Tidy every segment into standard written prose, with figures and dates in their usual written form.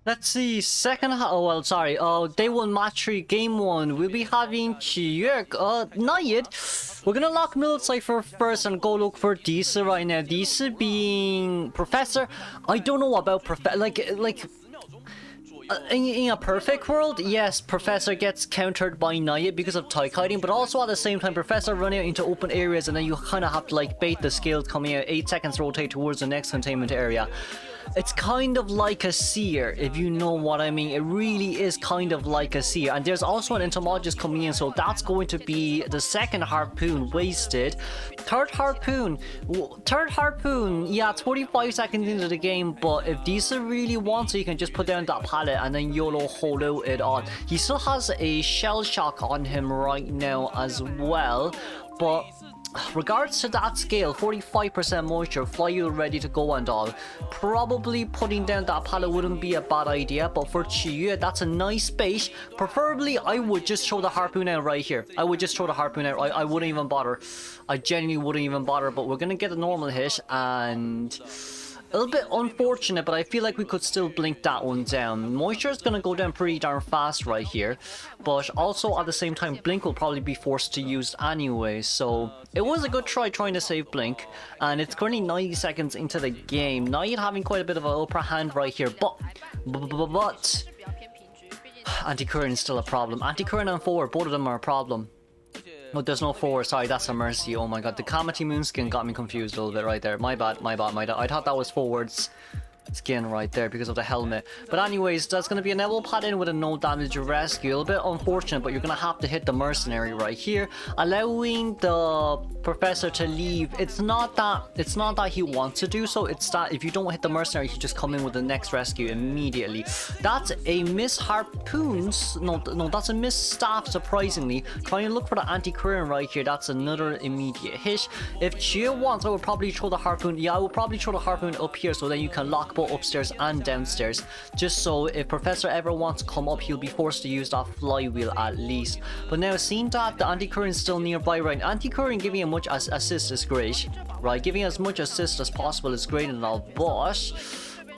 Let's see, oh well, sorry, day 1 match 3, game 1, we'll be having Clerk, NAIAD. We're gonna lock Middle Cipher first and go look for Disa right now. Disa being Professor, I don't know about in a perfect world, yes, Professor gets countered by NAIAD because of tie kiting, but also at the same time, Professor running out into open areas and then you kind of have to like bait the scales coming out, 8 seconds rotate towards the next containment area. It's kind of like a seer, if you know what I mean. It really is kind of like a seer. And there's also an entomologist coming in, so that's going to be the second harpoon wasted. Third harpoon, yeah, it's 45 seconds into the game, but if Disa really wants it, you can just put down that pallet and then YOLO hollow it on. He still has a shell shock on him right now as well, but regards to that scale, 45% moisture, flywheel ready to go and all, probably putting down that pallet wouldn't be a bad idea. But for Chiyu, that's a nice bait. Preferably, I would just throw the harpoon out right here. I would just throw the harpoon out. I wouldn't even bother. I genuinely wouldn't even bother, but we're gonna get a normal hit, and a little bit unfortunate, but I feel like we could still blink that one down. Moisture is going to go down pretty darn fast right here, but also at the same time, Blink will probably be forced to use anyway, so it was a good try trying to save Blink, and it's currently 90 seconds into the game. NAIAD having quite a bit of an upper hand right here, but Anti-Current is still a problem. Anti-Current and Forward, both of them are a problem. No, there's no forward. Sorry, that's a Mercy. Oh my god, the Kamati Moonskin got me confused a little bit right there. My bad. I thought that was forwards skin right there because of the helmet. But anyways, that's going to be an elbow pad in with a no damage rescue. A little bit unfortunate, but you're going to have to hit the mercenary right here, allowing the professor to leave. It's not that he wants to do so, it's that if you don't hit the mercenary, he just come in with the next rescue immediately. That's a miss harpoons. No, that's a miss staff, surprisingly. Trying to look for the anti-current right here. That's another immediate hit. If Chia wants, I would probably throw the harpoon. Yeah, I would probably throw the harpoon up here so then you can lock both upstairs and downstairs, just so if Professor ever wants to come up, he'll be forced to use that flywheel at least. But now, seeing that the anti-current is still nearby, right? Anti-current giving him much assist is great, right? Giving as much assist as possible is great and all, but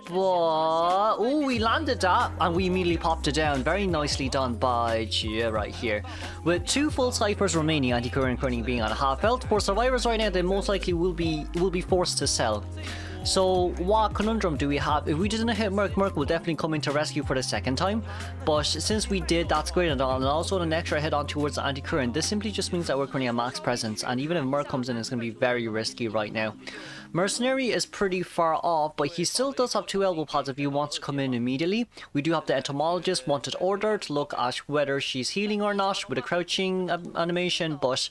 oh, we landed that and we immediately popped it down. Very nicely done by Chia right here. With 2 full ciphers remaining, anti-current currently being on half health. For survivors right now, they most likely will be forced to sell. So what conundrum do we have? If we didn't hit Merc will definitely come in to rescue for the second time, but since we did, that's great and all. And also an extra head on towards the anti-current, this simply just means that we're currently at max presence, and even if Merc comes in, it's going to be very risky right now. Mercenary is pretty far off, but he still does have 2 elbow pads if he wants to come in immediately. We do have the entomologist wanted order to look at whether she's healing or not with a crouching animation, but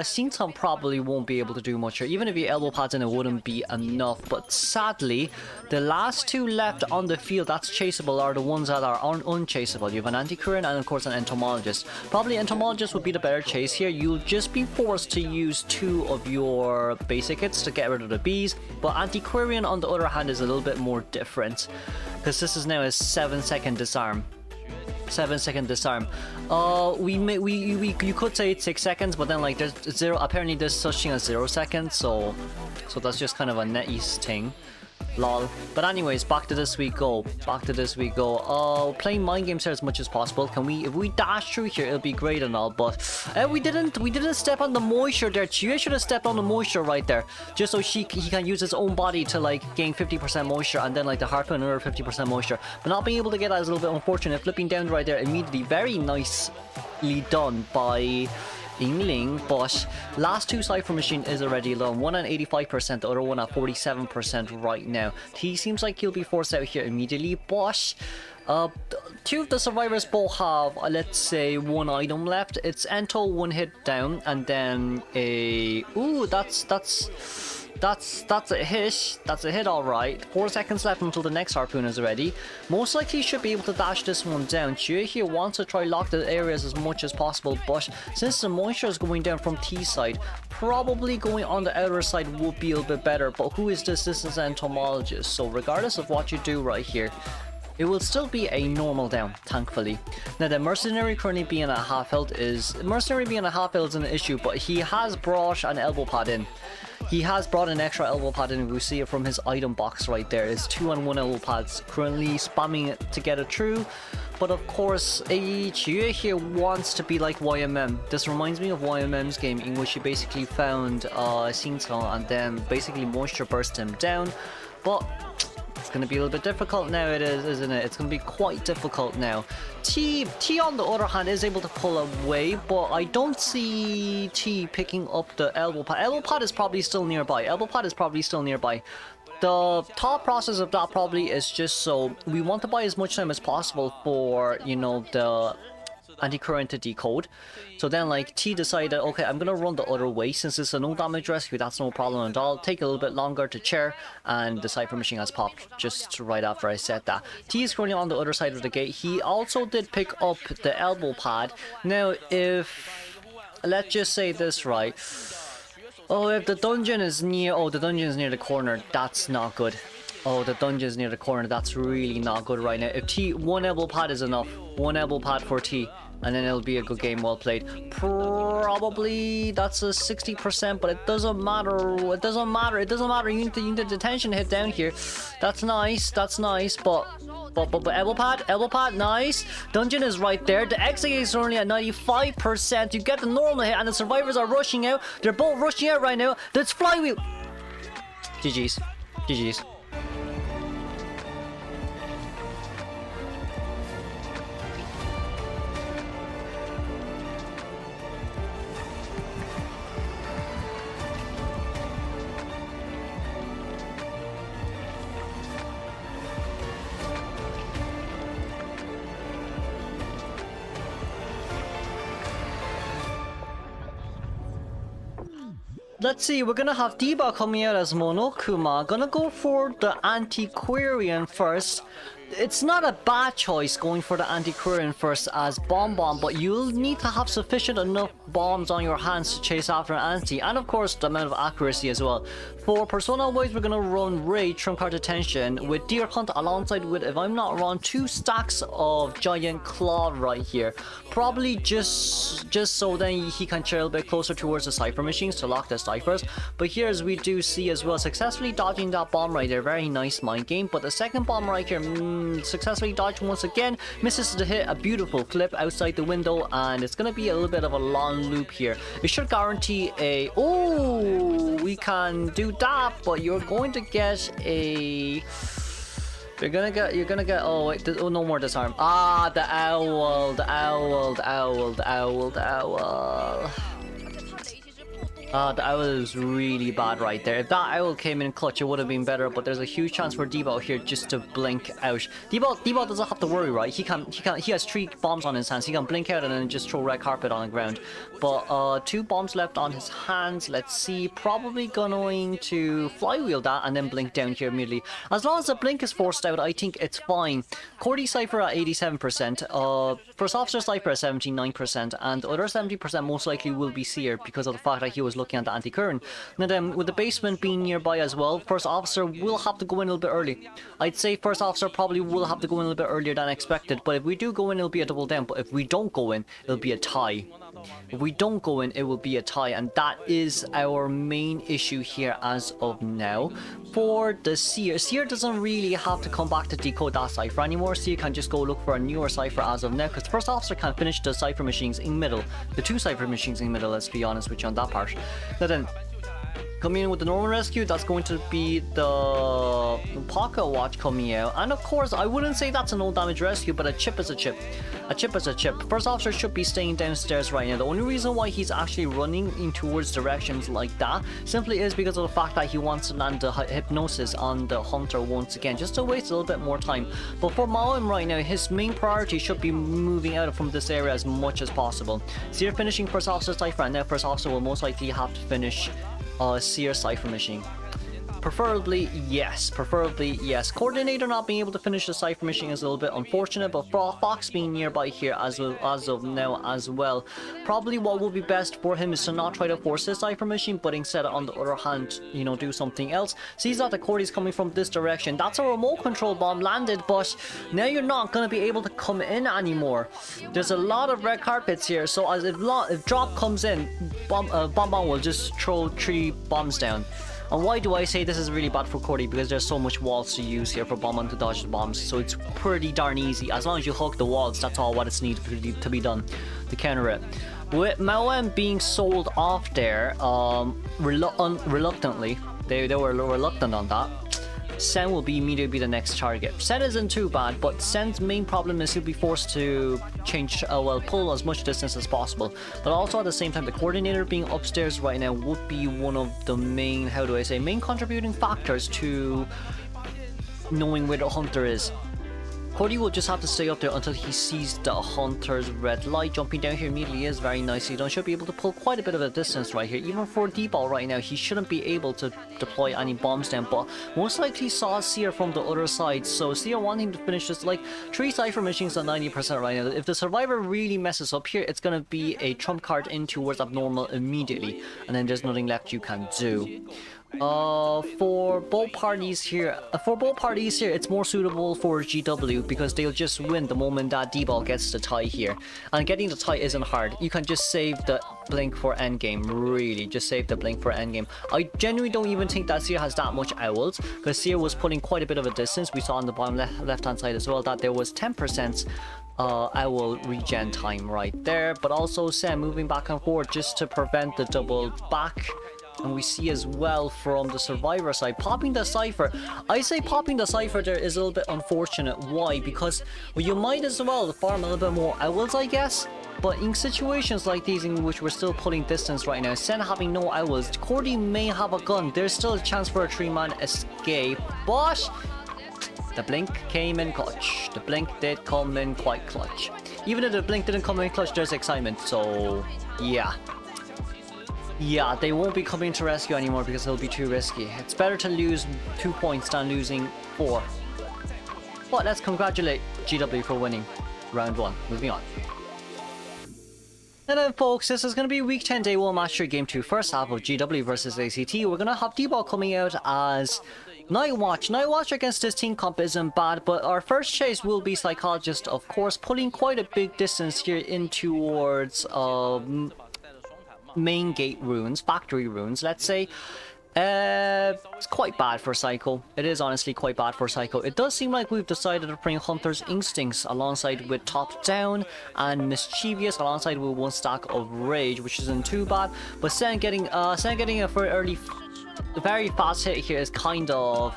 Sington probably won't be able to do much here. Even if he elbow pads in, it wouldn't be enough. But sadly, the last 2 left on the field that's chaseable are the ones that are unchaseable. You have an anti-current and of course an entomologist. Probably entomologist would be the better chase here. You'll just be forced to use 2 of your basic hits to get rid of the bees. But antiquarian on the other hand is a little bit more different, because this is now a 7-second disarm. 7-second disarm. You could say it's 6 seconds, but then like there's 0. Apparently there's such thing as 0 seconds, so that's just kind of a NetEase thing. Lol. But anyways, back to this we go. Playing mind games here as much as possible. If we dash through here, it'll be great and all, but we didn't step on the moisture there. Chia should have stepped on the moisture right there, just so he can use his own body to like gain 50% moisture, and then like the harpoon another 50% moisture. But not being able to get that is a little bit unfortunate. Flipping down right there immediately, very nicely done by Yingling, but last 2 cipher machine is already low. One at 85%, the other one at 47% right now. He seems like he'll be forced out here immediately, but 2 of the survivors both have, let's say, 1 item left. It's Ento 1 hit down, and then a that's a hit. That's a hit, alright. 4 seconds left until the next harpoon is ready. Most likely should be able to dash this one down. Chia here wants to try lock the areas as much as possible, but since the moisture is going down from T side, probably going on the outer side would be a little bit better. But who is this? This is an entomologist. So regardless of what you do right here, It will still be a normal down, thankfully. Now the Mercenary currently being at half health is an issue, but he has brought an elbow pad in. He has brought an extra elbow pad in. We see it from his item box right there. It's 2-on-1 elbow pads, currently spamming it to get it through. But of course, Hydra here wants to be like YMM. This reminds me of YMM's game, in which he basically found Sintel and then basically moisture burst him down. But it's going to be a little bit difficult now, isn't it? It's going to be quite difficult now. T on the other hand is able to pull away, but I don't see T picking up the elbow pad. Elbow pad is probably still nearby. The thought process of that probably is just so we want to buy as much time as possible for, you know, the anti-current to decode. So then like T decided, okay, I'm gonna run the other way since it's a no damage rescue. That's no problem at all. Take a little bit longer to chair, and the Cypher machine has popped just right after I said that. T is currently on the other side of the gate. He also did pick up the elbow pad. Now if let's just say this right. Oh, if the dungeon is near, the dungeon is near the corner, that's not good. Oh, the dungeon is near the corner, that's really not good right now. If T, one elbow pad is enough, one elbow pad for T, and then it'll be a good game, well played. Probably that's a 60%, but it doesn't matter. It doesn't matter. You need the detention hit down here. That's nice, but elbow pad, nice. Dungeon is right there. The exit is only at 95%. You get the normal hit, and the survivors are rushing out. They're both rushing out right now. That's flywheel. GG's. Let's see, we're gonna have Diba coming out as Monokuma. Gonna go for the Antiquarian first. It's not a bad choice going for the Antiquarian first as Bomb, but you'll need to have sufficient enough bombs on your hands to chase after an anti, and of course the amount of accuracy as well. For persona wise, we're gonna run Rage, Trump Card Detention with Deer Hunt alongside with, if I'm not wrong, 2 stacks of Giant Claw right here. Probably just so then he can chill a bit closer towards the Cypher machines to lock the ciphers. But here, as we do see as well, successfully dodging that bomb right there, very nice mind game. But the second bomb right here, successfully dodged once again, misses to hit a beautiful flip outside the window, and it's gonna be a little bit of a long loop here. It should guarantee a, we can do that, but you're going to get a, you're gonna get, oh wait, no more disarm. The owl. The owl is really bad right there. If that owl came in clutch, it would have been better, but there's a huge chance for Debo here just to blink out. Debo doesn't have to worry, right? He has 3 bombs on his hands. He can blink out and then just throw red carpet on the ground. But 2 bombs left on his hands. Let's see, probably going to flywheel that and then blink down here immediately. As long as the blink is forced out, I think it's fine. Cordy Cypher at 87%, First Officer Cypher at 79%, and the other 70% most likely will be Seer because of the fact that he was looking at the anti-current. Now then, with the basement being nearby as well, First Officer will have to go in a little bit early. I'd say First Officer probably will have to go in a little bit earlier than expected, but if we do go in, it'll be a double down, but if we don't go in, it'll be a tie. If we don't go in, it will be a tie, and that is our main issue here as of now. For the Seer doesn't really have to come back to decode that cipher anymore. Seer can just go look for a newer cipher as of now, because First Officer can finish the cipher machines in middle. The 2 cipher machines in middle, let's be honest with you on that part. Now then, coming in with the normal rescue, that's going to be the Pocket Watch coming out. And of course, I wouldn't say that's a no damage rescue, but a chip is a chip. A chip is a chip. First Officer should be staying downstairs right now. The only reason why he's actually running in towards directions like that simply is because of the fact that he wants to land the hypnosis on the Hunter once again, just to waste a little bit more time. But for Maoim right now, his main priority should be moving out from this area as much as possible. So you're finishing First Officer Cypher, and now First Officer will most likely have to finish Seer Cypher machine. Preferably yes. Coordinator not being able to finish the Cypher machine is a little bit unfortunate, but Fox being nearby here as of now as well. Probably what would be best for him is to not try to force the Cypher machine, but instead on the other hand, you know, do something else. Sees that the Cordy's coming from this direction. That's a remote control bomb landed, but now you're not going to be able to come in anymore. There's a lot of red carpets here, so as if drop comes in, Bomb will just throw 3 bombs down. And why do I say this is really bad for Cordy? Because there's so much walls to use here for Bomb to dodge the bombs, so it's pretty darn easy. As long as you hook the walls, that's all what it's needed to be done to counter it. With Maoem being sold off there, reluctantly, they were reluctant on that. Sen will immediately be the next target. Sen isn't too bad, but Sen's main problem is he'll be forced to pull as much distance as possible. But also at the same time, the Coordinator being upstairs right now would be one of the main, main contributing factors to knowing where the Hunter is. Cordy will just have to stay up there until he sees the Hunter's red light. Jumping down here immediately is very nicely done. Should be able to pull quite a bit of a distance right here. Even for D-Ball right now, he shouldn't be able to deploy any bombs down, but most likely saw Seer from the other side. So Seer wanting to finish this, like 3 Cypher machines at 90% right now. If the Survivor really messes up here, it's going to be a trump card in towards abnormal immediately, and then there's nothing left you can do. For both parties here, it's more suitable for GW because they'll just win the moment that D-Ball gets the tie here. And getting the tie isn't hard. You can just save the blink for endgame, really. Just save the blink for endgame. I genuinely don't even think that Seer has that much owls, because Seer was putting quite a bit of a distance. We saw on the bottom left-hand side as well that there was 10% owl regen time right there. But also Sen moving back and forth just to prevent the double back. And we see as well from the Survivor side, popping the Cypher. I say popping the Cypher there is a little bit unfortunate. Why? Because well, you might as well farm a little bit more owls, I guess. But in situations like these in which we're still putting distance right now, Sen having no owls, Cordy may have a gun. There's still a chance for a 3-man escape. But the blink came in clutch. The blink did come in quite clutch. Even if the blink didn't come in clutch, there's excitement. So, yeah. Yeah, they won't be coming to rescue anymore because it'll be too risky. It's better to lose 2 points than losing 4. But let's congratulate GW for winning round 1. Moving on. And then folks, this is going to be week 10 day 1 match 3 game 2 first half of GW versus ACT. We're going to have D-Ball coming out as Night Watch. Night Watch against this team comp isn't bad, but our first chase will be Psychologist, of course, pulling quite a big distance here in towards main gate runes, factory runes, let's say. It's quite bad for Psycho. It is honestly quite bad for Psycho. It does seem like we've decided to bring Hunter's Instincts alongside with Top Down and Mischievous alongside with 1 stack of Rage, which isn't too bad. But Sen getting a very fast hit here is kind of...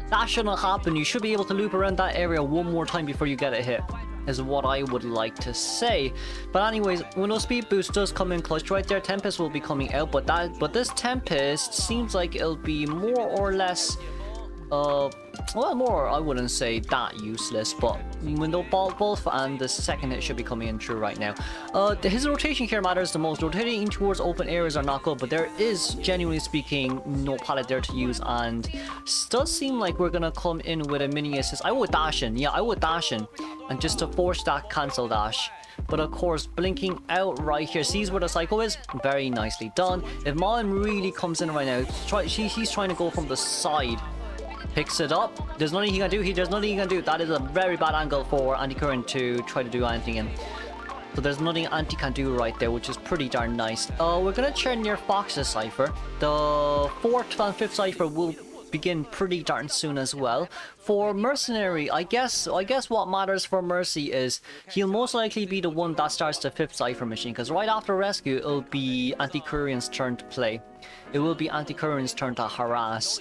That shouldn't happen. You should be able to loop around that area 1 more time before you get a hit, is what I would like to say. But anyways, when those speed boost does come in clutch right there, Tempest will be coming out, but this Tempest seems like it'll be more or less well, more, I wouldn't say that useless, but window both and the second hit should be coming in through right now. His rotation here matters the most. Rotating in towards open areas are not good, but there is, genuinely speaking, no pallet there to use, and does seem like we're gonna come in with a mini assist. I would dash in, yeah, I would dash in, and just to force that cancel dash. But of course, blinking out right here, sees where the Psycho is, very nicely done. If Malin really comes in right now, he's trying to go from the side. Picks it up. There's nothing he can do. There's nothing he can do. That is a very bad angle for Anti-Current to try to do anything in. So there's nothing Anti can do right there, which is pretty darn nice. We're gonna check near Fox's Cypher. The 4th and 5th Cypher will begin pretty darn soon as well. For Mercenary, I guess what matters for Mercy is he'll most likely be the one that starts the 5th Cypher machine, because right after Rescue, it'll be Anti-Current's turn to play. It will be Anti-Current's turn to harass.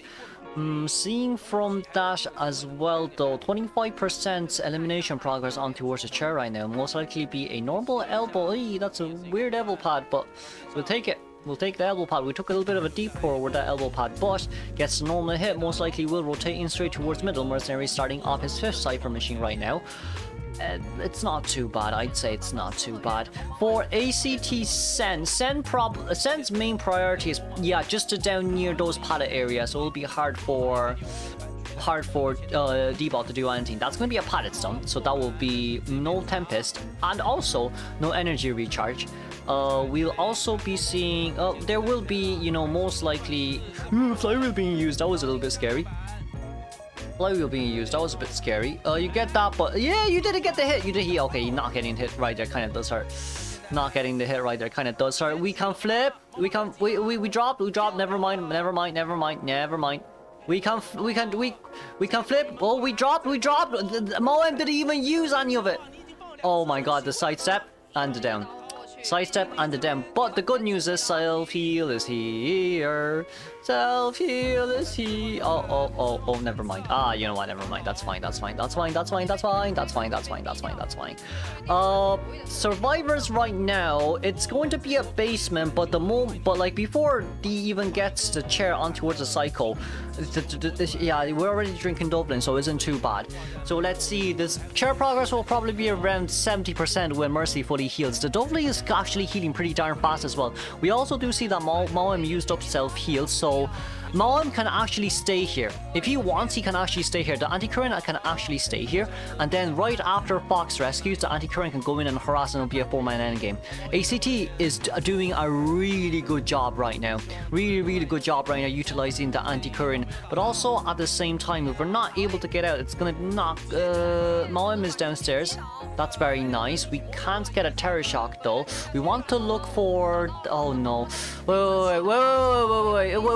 Seeing from that as well though, 25% elimination progress on towards the chair right now. Most likely be a normal elbow. That's a weird elbow pad, but we'll take it. We'll take the elbow pad. We took a little bit of a detour with that elbow pad, but gets a normal hit. Most likely will rotate in straight towards middle. Mercenary starting off his 5th Cypher machine right now. It's not too bad. I'd say it's not too bad. For ACT Sen's main priority is, yeah, just to down near those pallet areas, so it'll be hard for D-Bot to do anything. That's going to be a pallet stun, so that will be no Tempest and also no energy recharge. We'll also be seeing, there will be, you know, most likely Flywheel being used. That was a little bit scary. Flywheel being used, that was a bit scary. You get that, but yeah, you didn't get the hit. You did hit. Okay, you're not getting hit right there kind of does hurt. Not getting the hit right there kind of does hurt. We can flip. We dropped. Never mind. We can flip. Oh, we dropped. Moem didn't even use any of it. Oh my god, the sidestep and the down. Sidestep and the down. But the good news is self-heal is here. Self-heal is here. Oh, never mind. You know what, never mind. That's fine. Survivors right now, it's going to be a basement, but like before D even gets the chair on towards the cycle, yeah, we're already drinking Dublin, so it isn't too bad. So let's see, this chair progress will probably be around 70% when Mercy fully heals. The Dublin is actually healing pretty darn fast as well. We also do see that Moem used up self-heal, so Moem can actually stay here. If he wants, he can actually stay here. The anti-current can actually stay here, and then right after Fox rescues, the anti-current can go in and harass and it'll be a 4-man endgame. ACT is doing a really good job right now. Really good job right now utilizing the anti-current, but also at the same time, if we're not able to get out, it's gonna knock Moem is downstairs. That's very nice. We can't get a terror shock though. We want to look for, oh no,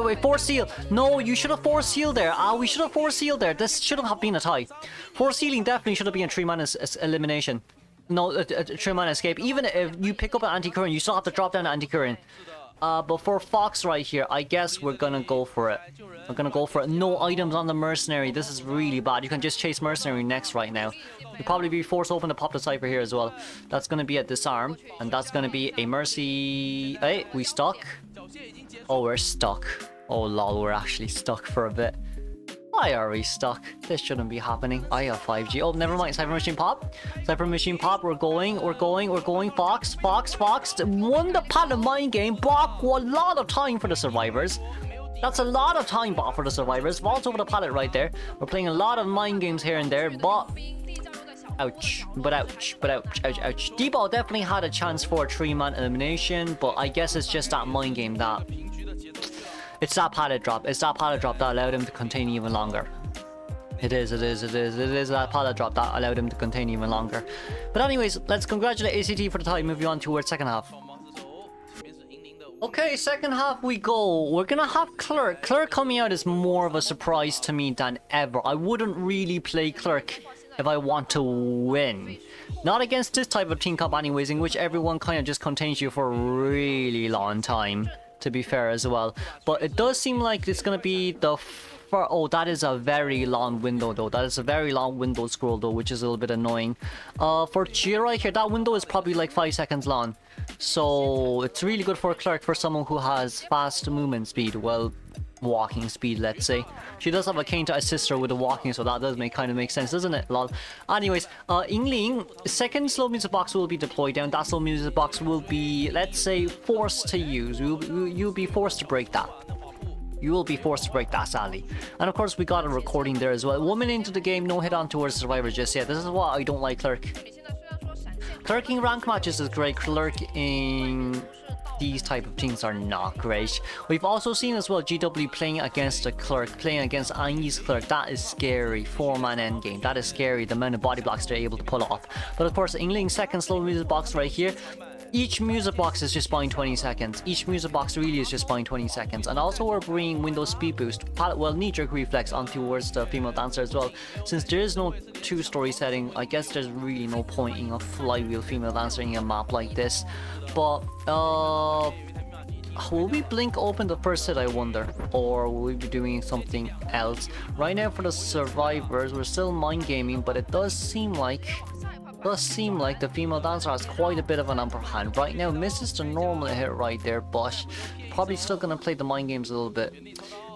wait, force seal. No, you should have force seal there. We should have force seal there. This shouldn't have been a tie. Force sealing definitely should have been a 3-man elimination. No, a 3-man escape. Even if you pick up an anti-current, you still have to drop down an anti-current. But for Fox right here, I guess we're gonna go for it. No items on the mercenary. This is really bad. You can just chase mercenary next right now. You'll probably be forced open to pop the Cypher here as well. That's gonna be a disarm, and that's gonna be a mercy. Hey, we stuck? Oh, we're stuck. Oh lol, we're actually stuck for a bit. Why are we stuck? This shouldn't be happening. I have 5G. Oh, never mind. Cypher machine pop. We're going. Fox. Won the pallet mine game. Bot. A lot of time for the survivors. That's a lot of time, bot, for the survivors. Vaults over the pallet right there. We're playing a lot of mind games here and there, but ouch. D-Ball definitely had a chance for a 3-man elimination, but I guess it's just that mind game that. It's that pallet drop that allowed him to contain even longer. It is that pallet drop that allowed him to contain even longer. But anyways, let's congratulate ACT for the tie, moving on towards second half. Okay, second half we go. We're gonna have Clerk. Clerk coming out is more of a surprise to me than ever. I wouldn't really play Clerk if I want to win. Not against this type of team comp anyways, in which everyone kind of just contains you for a really long time, to be fair as well. But it does seem like it's gonna be the oh, that is a very long window though. That is a very long window scroll though, which is a little bit annoying. For Chia right here, that window is probably like 5 seconds long. So it's really good for Clerk, for someone who has fast movement speed. Well, walking speed, let's say. She does have a cane to assist her with the walking, so that does kind of make sense, doesn't it? Lol. Anyways, Yingling, second slow music box will be deployed down. That slow music box will be, let's say, forced to use. You'll be forced to break that. You will be forced to break that, sadly. And of course, we got a recording there as well. 1 minute into the game, no hit on towards survivors just yet. This is why I don't like Clerk. Clerking rank matches is great. Clerking these type of things are not great. We've also seen as well GW playing against a Clerk, playing against Annie's Clerk. That is scary. 4-man endgame. That is scary, the amount of body blocks they're able to pull off. But of course, Yingling's second slow music box right here. Each music box is just buying 20 seconds. Each music box really is just buying 20 seconds. And also we're bringing Windows speed boost, knee-jerk reflex on towards the female dancer as well. Since there is no 2-story setting, I guess there's really no point in a flywheel female dancer in a map like this. But will we blink open the first hit, I wonder? Or will we be doing something else? Right now for the survivors, we're still mind gaming, but it does seem like the female dancer has quite a bit of an upper hand. Right now misses the normal hit right there, but probably still gonna play the mind games a little bit.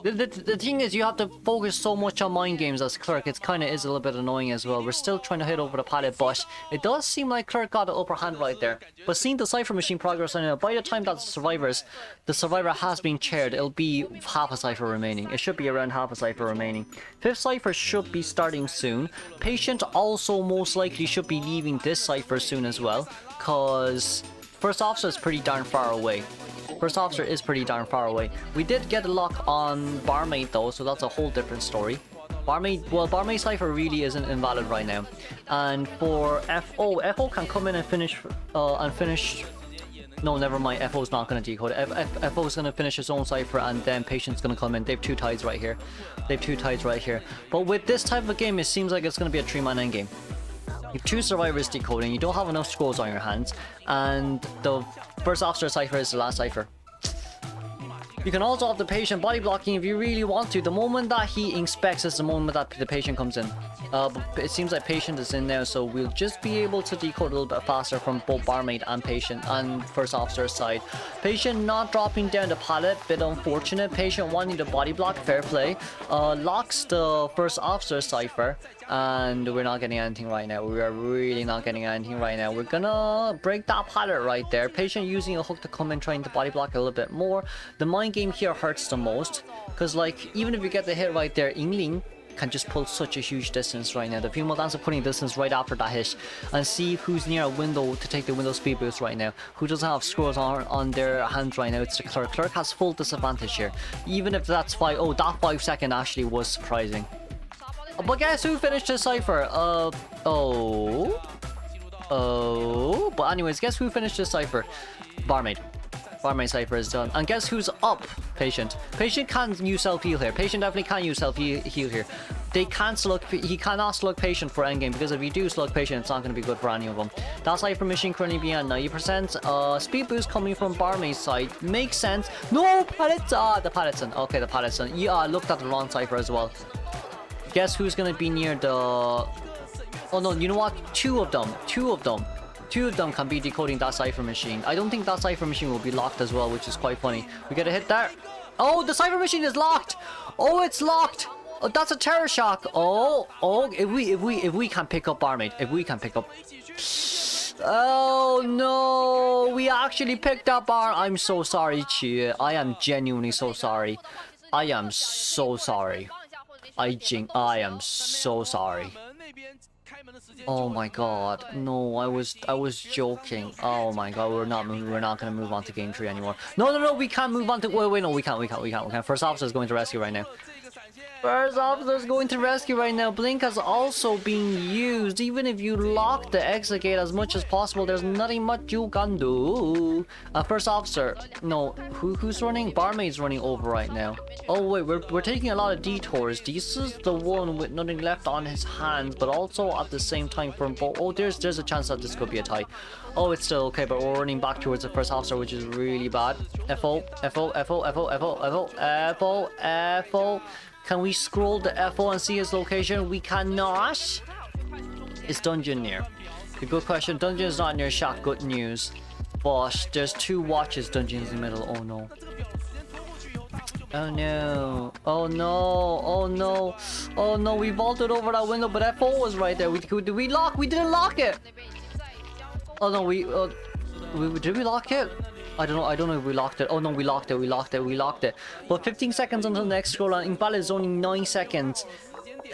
The thing is, you have to focus so much on mind games as Clerk. It kind of is a little bit annoying as well. We're still trying to hit over the pallet, but it does seem like Clerk got the upper hand right there. But seeing the Cypher Machine progress right now, by the time that the survivor has been chaired, it'll be half a Cypher remaining. It should be around half a Cypher remaining. 5th Cypher should be starting soon. Patient also most likely should be leaving this Cypher soon as well, because First Officer is pretty darn far away. First Officer is pretty darn far away. We did get a lock on Barmaid though, so that's a whole different story. Barmaid Cypher really isn't invalid right now. And for FO can come in and finish, no, never mind, FO's not going to decode it. FO's going to finish his own Cypher, and then Patient's going to come in. They have 2 tides right here. But with this type of game, it seems like it's going to be a 3-man endgame. You have 2 survivors decoding, you don't have enough scrolls on your hands, and the First Officer Cypher is the last Cypher. You can also have the Patient body blocking if you really want to. The moment that he inspects is the moment that the Patient comes in. But it seems like Patient is in now, so we'll just be able to decode a little bit faster from both Barmaid and Patient and First Officer's side. Patient not dropping down the pallet, bit unfortunate. Patient wanting the body block, fair play. Locks the First Officer Cypher, and we're not getting anything right now. We are really not getting anything right now. We're gonna break that pallet right there. Patient using a hook to come in, trying to body block a little bit more. The mind game here hurts the most, because like even if you get the hit right there, Yingling can just pull such a huge distance right now. The female dancer putting distance right after that hit, and see who's near a window to take the window speed boost right now. Who doesn't have scrolls on their hands right now? It's the Clerk. Clerk has full disadvantage here. Even if that's 5, oh, that 5 second actually was surprising. But guess who finished the Cypher? But anyways, guess who finished the Cypher? Barmaid. Barmaid Cypher is done. And guess who's up? Patient. Patient can use self-heal here. Patient definitely can use self-heal here. They can't slug, he cannot slug Patient for endgame, because if you do slug Patient, it's not going to be good for any of them. That Cypher Machine currently being at 90%. Speed boost coming from Barmaid's side. Makes sense. No, pallets! The pallets in. Okay, the pallets in. Yeah, I looked at the wrong Cypher as well. Guess who's going to be near the... Oh no, you know what? Two of them can be decoding that Cypher Machine. I don't think that Cypher Machine will be locked as well, which is quite funny. We get a hit there. Oh, the Cypher Machine is locked. Oh, it's locked. Oh, that's a terror shock. Oh, if we can pick up Barmaid, Oh no, we actually picked up I'm so sorry, Chi. I am genuinely so sorry. I am so sorry. I am so sorry. Oh my god, no, I was joking. Oh my god, we're not gonna move on to game 3 anymore. No, we can't move on to wait, no, we can't. First Officer is going to rescue right now. First Officer is going to rescue right now. Blink has also been used. Even if you lock the exit gate as much as possible, there's nothing much you can do. First Officer, no, who's running? Barmaid's running over right now. Oh wait, we're taking a lot of detours. This is the one with nothing left on his hands, but also at the same time from both. Oh, there's a chance that this could be a tie. Oh, it's still okay, but we're running back towards the First Officer, which is really bad. FO. Can we scroll the FO and see his location? We cannot. Is Dungeon near? The good question. Dungeon is not near shot. Good news. But there's 2 watches. Dungeon's in the middle. Oh no. Oh no. Oh no. Oh no. Oh no. We vaulted over that window, but FO was right there. Did we lock? We didn't lock it. Oh no. Did we lock it? I don't know if we locked it. Oh no, we locked it. But 15 seconds until the next scroll, and Iqbal is only 9 seconds.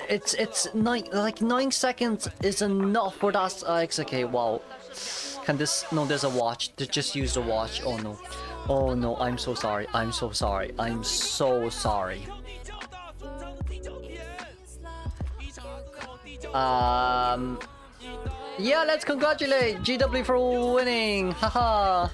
It's 9 seconds is enough for that. Okay, wow. Can this? No, there's a watch. Just use the watch. Oh no. Oh no, I'm so sorry. Yeah, let's congratulate GW for winning. Haha.